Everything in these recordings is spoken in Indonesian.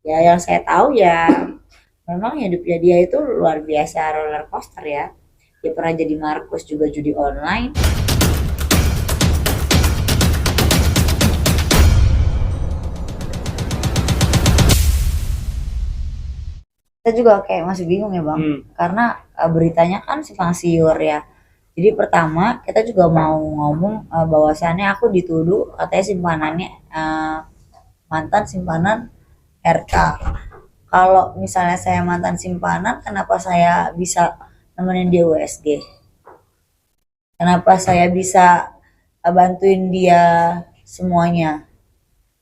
Ya yang saya tahu ya memang hidupnya dia itu luar biasa roller coaster ya. Dia pernah jadi Markus juga judi online. Kita juga kayak masih bingung ya bang, karena beritanya kan simpang siur ya. Jadi pertama kita juga mau ngomong bahwasannya aku dituduh katanya simpanannya mantan simpanan RK. Kalau misalnya saya mantan simpanan, kenapa saya bisa nemenin dia USG? Kenapa saya bisa bantuin dia semuanya?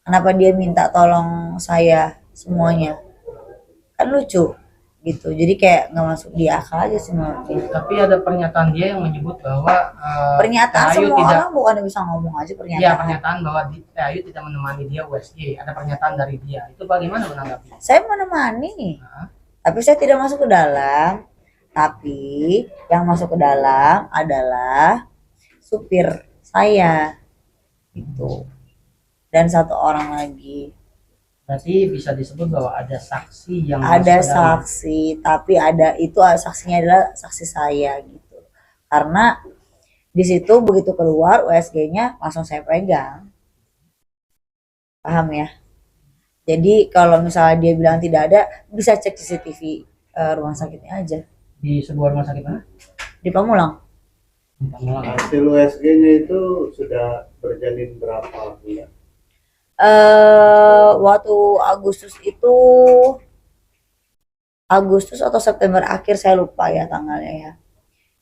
Kenapa dia minta tolong saya semuanya? Kan lucu gitu. Jadi kayak nggak masuk di akal aja sih menurutku. Tapi ada pernyataan dia yang menyebut bahwa Pernyataan Teh Ayu semua tidak, orang bukan bisa ngomong aja iya pernyataan. pernyataan bahwa Teh Ayu tidak menemani dia USG. Ada pernyataan dari dia. Itu bagaimana menanggapi? Saya menemani, Nah, tapi saya tidak masuk ke dalam. Tapi yang masuk ke dalam adalah supir saya itu dan satu orang lagi. berarti bisa disebut bahwa ada saksi yang Ada masuk ke dalam. saksi, tapi ada itu saksinya adalah saksi saya gitu. Karena di situ begitu keluar USG-nya langsung saya pegang. Paham ya? Jadi kalau misalnya dia bilang tidak ada, bisa cek CCTV rumah sakitnya aja Di sebuah rumah sakit mana? di Pamulang. Di Pamulang. Hasil USG-nya itu sudah berjalin berapa bulan? Waktu Agustus itu Agustus atau September akhir saya lupa ya tanggalnya ya.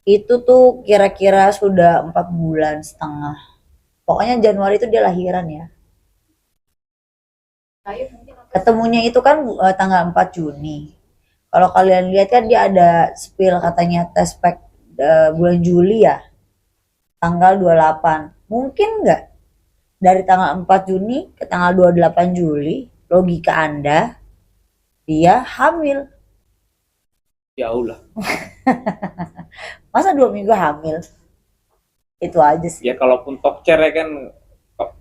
Itu tuh kira-kira sudah 4 bulan setengah. Pokoknya Januari itu dia lahiran ya. Ketemunya itu kan tanggal 4 Juni. Kalau kalian lihat kan dia ada spill katanya tes pack bulan Juli ya. Tanggal 28. Mungkin nggak dari tanggal 4 Juni ke tanggal 28 Juli, logika Anda, dia hamil. Jauh lah. Masa 2 minggu hamil? Itu aja sih. Ya kalaupun tokcer ya kan,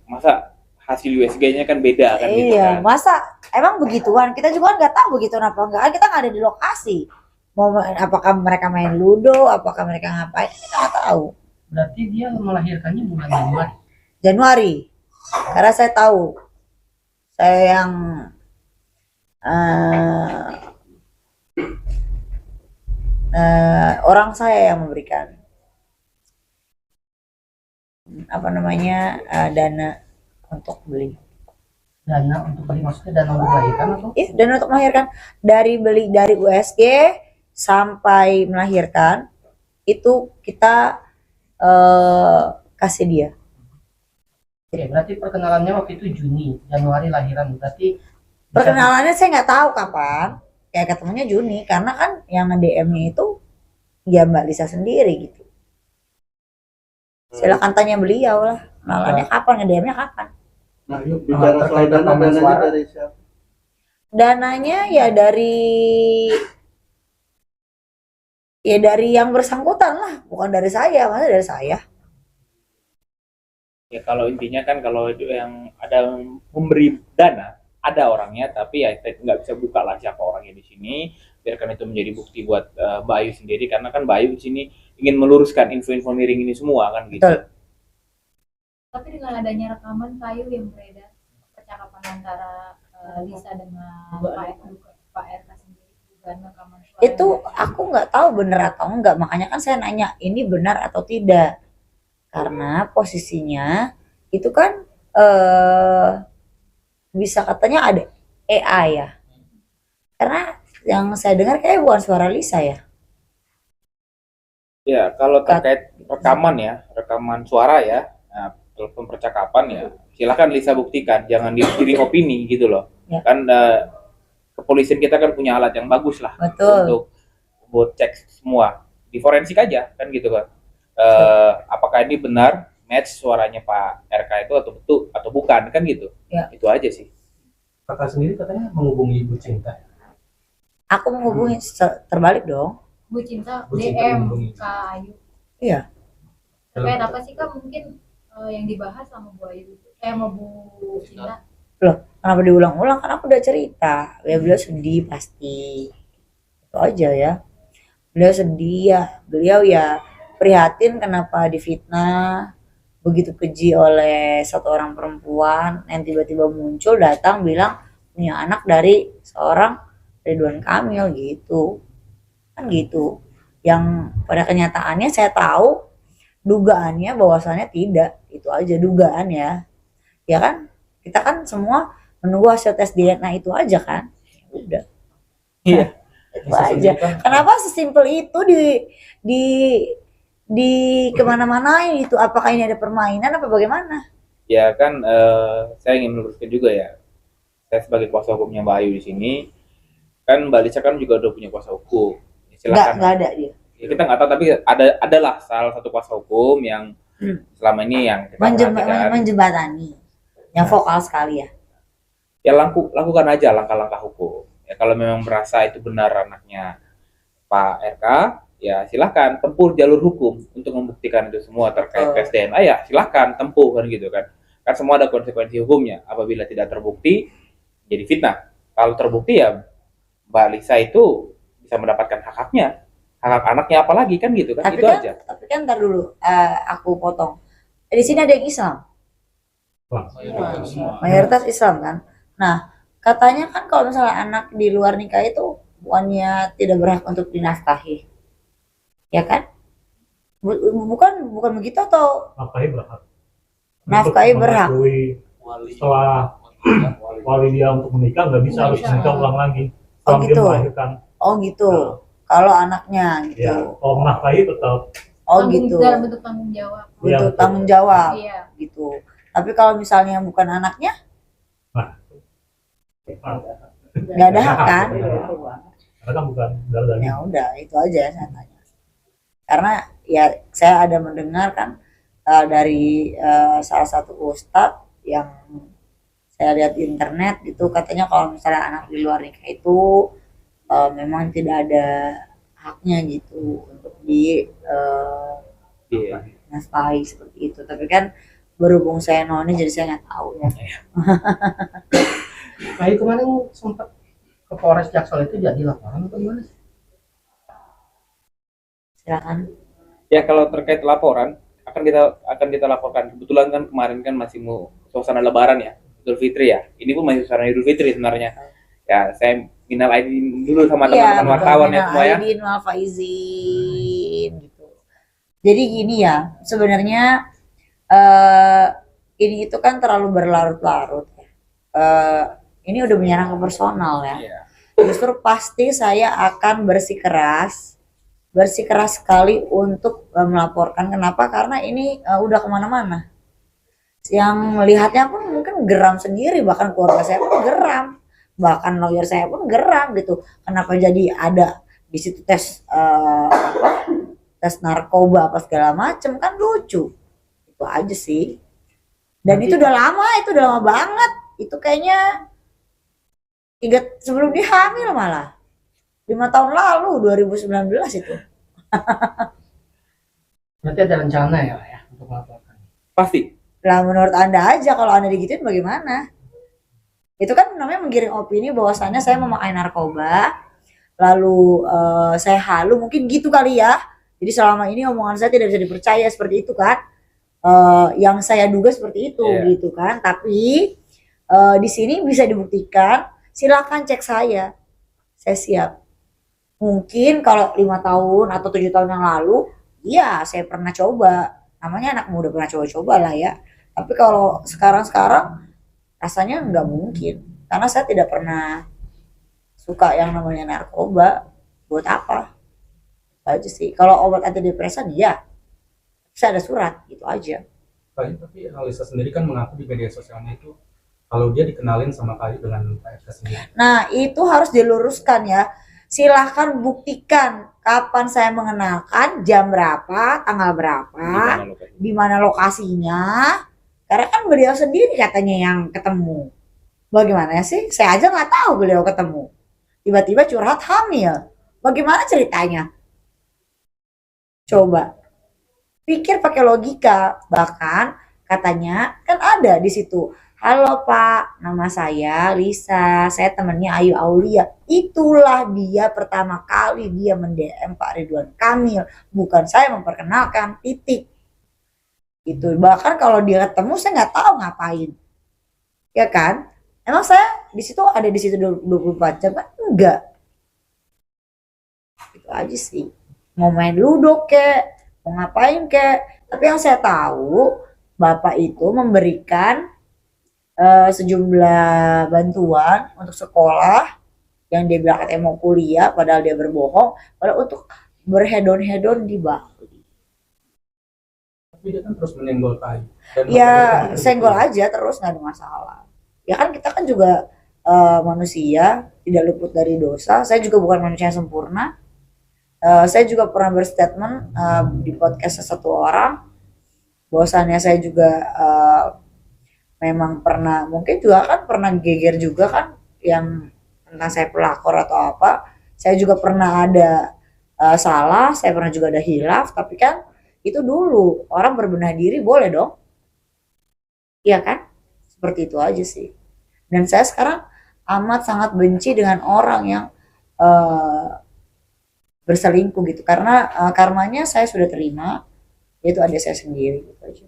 masa hasil USG-nya kan beda kan gitu Iya, kan. masa emang begituan? Kita juga nggak tahu begituan apa enggak. Kita nggak ada di lokasi. Apakah mereka main ludo, apakah mereka ngapain? Kita nggak tahu. Berarti dia melahirkannya bulan Januari. Januari, karena saya tahu, saya yang eh, orang saya yang memberikan apa namanya dana untuk beli. Dana untuk beli maksudnya dana untuk melahirkan atau? Iya, dana untuk melahirkan dari beli dari USG sampai melahirkan itu kita kasih dia. Oke, berarti perkenalannya waktu itu Juni, Januari lahiran. Berarti Perkenalannya saya nggak tahu kapan. Kayak ketemunya Juni karena kan yang nge-DM-nya itu ya Mbak Lisa sendiri gitu. Silakan tanya beliau lah. Kenalannya kapan, nge-DM-nya kapan. Nah, bicara soal dana, dananya dari siapa? Dananya ya dari yang bersangkutan lah, bukan dari saya. Masa dari saya? Ya kalau intinya kan kalau yang ada memberi dana ada orangnya, tapi ya kita nggak bisa buka lah siapa orangnya di sini. Biarkan itu menjadi bukti buat Mbak Ayu sendiri, karena kan Mbak Ayu di sini ingin meluruskan info-info miring ini semua kan gitu. Betul. Tapi dengan adanya rekaman kayu yang beredar percakapan antara Lisa dengan Pak RK sendiri, bukan rekaman suara Itu aku nggak tahu bener atau enggak. Makanya kan saya nanya ini benar atau tidak. Karena posisinya itu kan bisa katanya ada AI ya. Karena yang saya dengar kayak bukan suara Lisa ya. Ya kalau terkait rekaman ya, rekaman suara ya, nah, telepon percakapan ya, silakan Lisa buktikan, jangan digiring opini gitu loh. Ya. Kan kepolisian kita kan punya alat yang bagus lah. Betul. Untuk buat cek semua, di forensik aja kan gitu kan. Apakah ini benar match suaranya Pak RK itu atau betul atau bukan kan gitu. Ya. Itu aja sih. kakak sendiri katanya menghubungi Ibu Cinta. Aku menghubungi terbalik dong. Bu Cinta Bu Cinta DM menghubungi. Kak Ayu. Iya. Terkait apa sih Kak mungkin yang dibahas sama Bu Ayu sama Bu Cinta? Loh, kenapa diulang-ulang? Kan aku udah cerita. Ya beliau sedih pasti. Itu aja ya. Beliau sedih ya. Beliau ya prihatin kenapa difitnah begitu keji oleh satu orang perempuan yang tiba-tiba muncul datang bilang punya anak dari seorang Ridwan Kamil gitu. Kan gitu. Yang pada kenyataannya saya tahu dugaannya bahwasannya tidak. Itu aja dugaan ya. Ya kan? Kita kan semua menunggu hasil tes DNA itu aja kan. Udah. Iya. Itu aja. Kenapa sesimpel itu di di kemana-mana itu? Apakah ini ada permainan apa bagaimana? Ya kan saya ingin meluruskan juga ya. Saya sebagai kuasa hukumnya Mbak Ayu di sini, kan Mbak Lisa kan juga udah punya kuasa hukum. Ya, silakan. Nggak ada dia. Ya, kita nggak tahu tapi adalah salah satu kuasa hukum yang selama ini yang kita perhatikan. Menjembatani. Yang vokal sekali ya. Ya lakukan aja langkah-langkah hukum. Ya kalau memang merasa itu benar anaknya Pak RK, ya silahkan tempuh jalur hukum untuk membuktikan itu semua terkait tes DNA ya silahkan tempuh kan gitu kan. Kan semua ada konsekuensi hukumnya. Apabila tidak terbukti jadi fitnah. Kalau terbukti ya Mbak Lisa itu bisa mendapatkan hak-haknya, hak anaknya apalagi kan gitu kan. Itu aja. Tapi kan ntar dulu aku potong. Di sini ada yang Islam. Mayoritas Islam kan. Nah, katanya kan kalau misalnya anak di luar nikah itu bukannya tidak berhak untuk dinafkahi. Ya kan? Bukan begitu atau nafkahi berhak. nafkahi berhak? Setelah wali dia untuk menikah nggak bisa harus menikah ulang lagi. Setelah dia gitu. melahirkan. Oh gitu. Kalau anaknya gitu. Ya, kalau menafkahi tetap. Oh gitu. Dalam bentuk tanggung jawab. Iya, Untuk betul. tanggung jawab Iya. gitu. Tapi kalau misalnya bukan anaknya, nggak ada hak kan? Karena kan bukan darah daging. Ya udah, itu aja saya tanya. Karena ya saya ada mendengar kan dari salah satu ustadz yang saya lihat di internet gitu, katanya kalau misalnya anak di luar nikah itu memang tidak ada haknya gitu untuk nafkahi seperti itu. Tapi kan berhubung saya noni jadi saya nggak tahu ya. Nah, kemarin sempat ke Polres Jaksel itu jadi laporan atau gimana sih? Silakan. Ya kalau terkait laporan akan kita laporkan. Kebetulan kan kemarin kan masih mau suasana Lebaran ya, Idul Fitri ya. Ini pun masih suasana Idul Fitri sebenarnya. Ya saya minal aidin dulu sama teman-teman wartawan ya semua ya. Aidin wal faizin gitu. Jadi gini ya, sebenarnya ini itu kan terlalu berlarut-larut. Ini udah menyerang ke personal ya. Iya. Justru pasti saya akan bersikeras sekali untuk melaporkan. Kenapa? Karena ini udah kemana-mana. Yang melihatnya pun mungkin geram sendiri, bahkan keluarga saya pun geram, bahkan lawyer saya pun geram gitu. Kenapa jadi ada di situ tes tes narkoba apa segala macem, kan lucu. Itu aja sih. Dan itu udah lama banget. Itu kayaknya sebelum dia hamil malah 5 tahun lalu 2019 itu. Berarti ada rencana ya untuk melaporkan. Pasti. Lah menurut Anda aja, kalau Anda digituin bagaimana? Itu kan namanya menggiring opini bahwasannya saya memakai narkoba, lalu saya halu, mungkin gitu kali ya. Jadi selama ini omongan saya tidak bisa dipercaya seperti itu kan. Yang saya duga seperti itu gitu kan. Tapi di sini bisa dibuktikan, silakan cek saya siap. Mungkin kalau 5 tahun atau 7 tahun yang lalu, iya saya pernah coba, namanya anak muda pernah coba-coba lah ya. Tapi kalau sekarang rasanya nggak mungkin, karena saya tidak pernah suka yang namanya narkoba. Buat apa? Itu aja sih. Kalau obat antidepresan ya saya ada surat, gitu aja. Tapi Alisa sendiri kan mengaku di media sosialnya itu kalau dia dikenalin sama Kayu dengan Pak RK sendiri. Nah itu harus diluruskan ya. Silahkan buktikan kapan saya mengenalkan, jam berapa, tanggal berapa, di mana lokasinya. Karena kan beliau sendiri katanya yang ketemu. Bagaimana sih? Saya aja nggak tahu beliau ketemu. Tiba-tiba curhat hamil. Bagaimana ceritanya? Coba pikir pakai logika. Bahkan katanya kan ada di situ halo Pak, nama saya Lisa, saya temannya Ayu Aulia. Itulah dia pertama kali dia mend-DM Pak Ridwan Kamil, bukan saya memperkenalkan, titik. Gitu. Bahkan kalau dia ketemu saya nggak tahu ngapain. Ya kan? Emang saya di situ ada di situ 24 jam kan? Enggak. Itu aja sih. Mau main ludo kek, mau ngapain kek. Tapi yang saya tahu, Bapak itu memberikan sejumlah bantuan untuk sekolah yang dia bilang katanya mau kuliah padahal dia berbohong, padahal untuk berhedon-hedon di Bali. Tapi dia kan terus menyenggol Pak Ayu. Dan Ya Bapak itu senggol aja terus nggak ada masalah. Ya kan kita kan juga manusia tidak luput dari dosa. Saya juga bukan manusia yang sempurna. Saya juga pernah berstatement di podcast satu orang bahwasannya saya juga memang pernah, mungkin juga kan pernah geger juga kan yang tentang saya pelakor atau apa. Saya juga pernah ada salah, saya pernah juga ada hilaf, tapi kan itu dulu orang berbenah diri boleh dong. Iya kan? Seperti itu aja sih. Dan saya sekarang amat sangat benci dengan orang yang berselingkuh gitu karena karmanya saya sudah terima, yaitu adik saya sendiri gitu aja.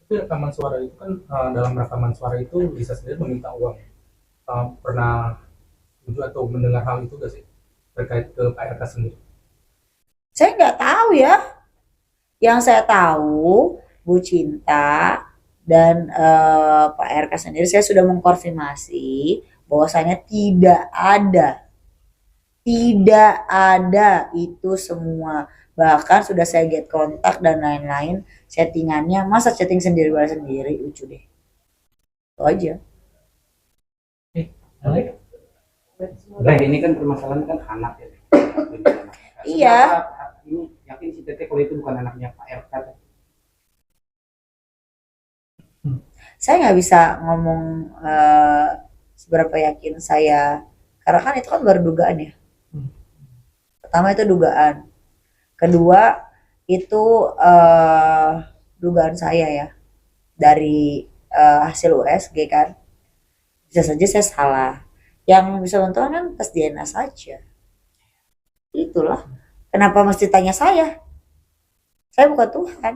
Tapi rekaman suara itu kan dalam rekaman suara itu bisa sendiri meminta uang. Pernah setuju atau mendengar hal itu gak sih terkait ke Pak RK sendiri? Saya nggak tahu ya. Yang saya tahu Bu Cinta dan Pak RK sendiri saya sudah mengkonfirmasi bahwasanya tidak ada itu semua. Bahkan sudah saya get kontak dan lain-lain settingannya, masa chatting sendiri lucu deh. Itu aja. Nah, ini kan permasalahan kan anak ya. Iya. Ini yakin si Tete kalau itu bukan anaknya Pak RK. Saya nggak bisa ngomong seberapa yakin saya, karena kan itu kan baru dugaan ya. Pertama itu dugaan, kedua itu dugaan saya ya dari hasil USG kan, bisa saja saya salah. Yang bisa menentukan kan tes DNA saja. Itulah kenapa mesti tanya saya bukan Tuhan.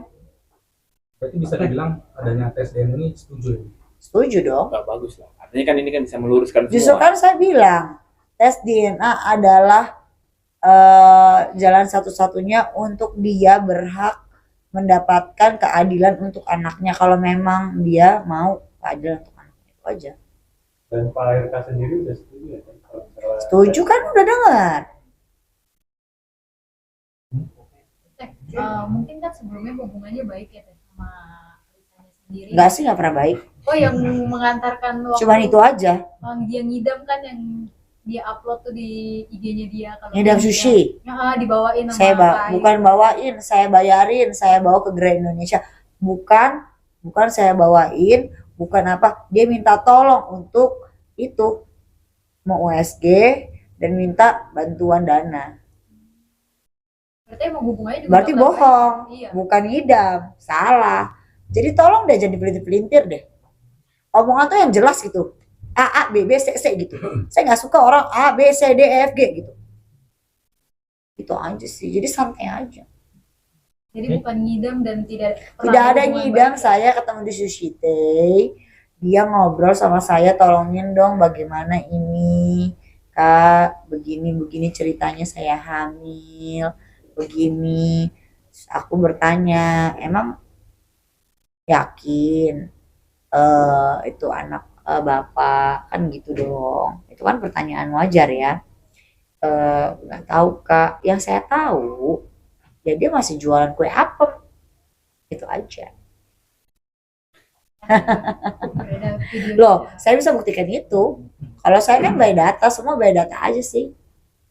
Berarti bisa dibilang adanya tes DNA ini setuju ya? Setuju dong. Nggak bagus lah. Artinya kan ini kan bisa meluruskan Justru semua. kan saya bilang tes DNA adalah jalan satu-satunya untuk dia berhak mendapatkan keadilan untuk anaknya kalau memang dia mau keadilan untuk anaknya, itu aja. Dan Pak RK sendiri udah setuju ya kan? Kalau misalnya- Setuju kan, udah dengar. Mungkin kan sebelumnya hubungannya baik ya Teh, sama Lisanya sendiri. Enggak sih, nggak pernah baik. Oh, yang mengantarkan waktu Cuman itu aja. dia ngidam kan yang dia upload tuh di IG-nya dia kalau Ngidam dia- sushi. Ya, dibawain sama Saya Kak Ayu. bukan bawain, saya bayarin, saya bawa ke Grand Indonesia. Bukan saya bawain, bukan apa. Dia minta tolong untuk itu mau USG dan minta bantuan dana. Berarti emang hubungannya juga Berarti nggak pernah bohong, baik. Iya. bukan ngidam, salah. Jadi tolong deh jangan dipelintir-pelintir deh. Omongan tuh yang jelas gitu. A, B, B, C, C gitu. Saya nggak suka orang A, B, C, D, E, F, G gitu. Itu aja sih. Jadi santai aja. Jadi bukan ngidam dan tidak Tidak ada hubungan ngidam, baik. saya ketemu di Sushi Tei. Dia ngobrol sama saya, tolongin dong bagaimana ini. Kak, begini ceritanya saya hamil. Begini. Terus aku bertanya, emang yakin itu anak bapak? Kan gitu dong. Itu kan pertanyaan wajar ya. Nggak tahu Kak. Yang saya tahu ya dia masih jualan kue apem. Itu aja. Ada video Loh, saya bisa buktikan itu. Kalau saya kan by data, semua by data aja sih.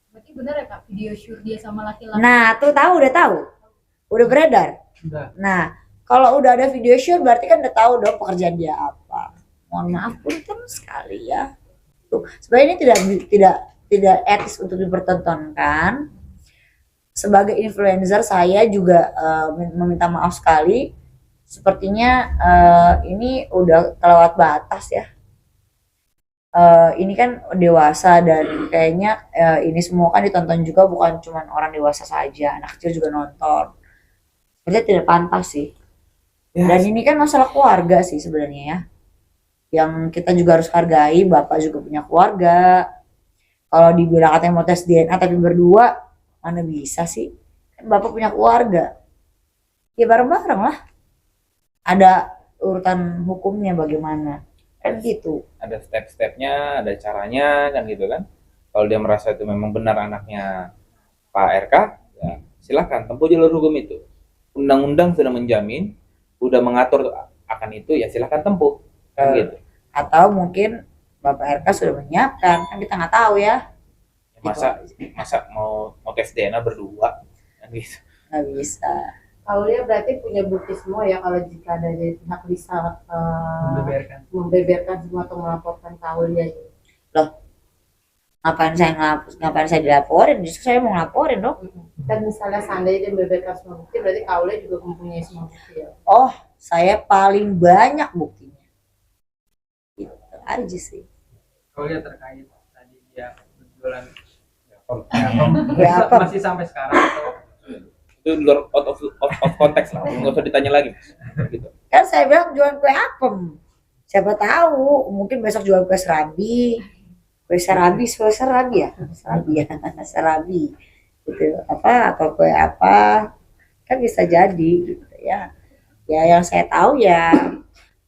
berarti benar ya Kak video shoot dia sama laki-laki. Nah, tuh udah tahu. Udah beredar. Udah. Nah, kalau udah ada video shoot berarti kan udah tahu dong pekerjaan dia apa. Mohon maaf punten sekali ya. Tuh, sebenarnya ini tidak etis untuk dipertontonkan. Sebagai influencer saya juga meminta maaf sekali. sepertinya ini udah kelewat batas ya. Ini kan dewasa dan kayaknya ini semua kan ditonton juga bukan cuma orang dewasa saja, anak kecil juga nonton. Sebenarnya tidak pantas sih. Dan ini kan masalah keluarga sih sebenarnya ya. Yang kita juga harus hargai, bapak juga punya keluarga. Kalau dibilang katanya mau tes DNA tapi berdua, mana bisa sih? Kan bapak punya keluarga. Ya bareng-bareng lah. Ada urutan hukumnya bagaimana. Kan gitu. Ada step-stepnya, ada caranya kan gitu kan. Kalau dia merasa itu memang benar anaknya Pak RK, ya silakan tempuh jalur hukum itu. Undang-undang sudah menjamin, sudah mengatur akan itu, ya silakan tempuh kan gitu. Atau mungkin Bapak RK sudah menyiapkan, kan kita nggak tahu ya. Masa mau tes DNA berdua kan gitu. Nggak bisa. Aulia berarti punya bukti semua ya kalau jika ada dari pihak Lisa membeberkan semua atau melaporkan ke Aulia. Loh, ngapain saya dilaporin? Justru saya mau ngelaporin dong. Dan misalnya seandainya dia membeberkan semua bukti, berarti Aulia juga mempunyai semua bukti ya. Oh, saya paling banyak buktinya. Gitu aja sih. Kalau lihat terkait tadi dia berjualan Berapa? masih sampai sekarang atau Itu luar out of konteks lah, nggak usah ditanya lagi gitu. Kan saya bilang jualan kue apem. Siapa tahu, mungkin besok jual kue serabi. Kue serabi ya? Serabi. Gitu. Atau kue apa? Kan bisa jadi gitu ya. Ya yang saya tahu ya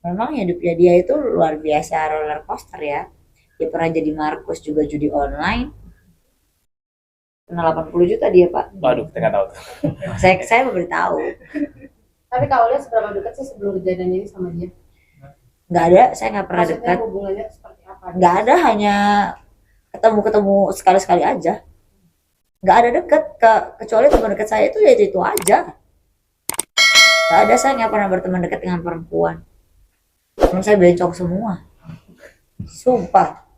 memang hidupnya dia itu luar biasa roller coaster ya. Dia pernah jadi Markus juga judi online. Kena 80 juta dia, Pak. Waduh, kita nggak tahu tuh. Saya memberitahu. Tapi Kak Aulia seberapa dekat sih sebelum kejadian ini sama dia? Nggak ada, saya nggak pernah Maksudnya dekat. hubungannya seperti apa? Nggak ada, hanya ketemu sekali-sekali aja. Nggak ada dekat, kecuali teman dekat saya itu ya itu aja. Nggak ada, saya nggak pernah berteman dekat dengan perempuan. Teman saya bencong semua. Sumpah.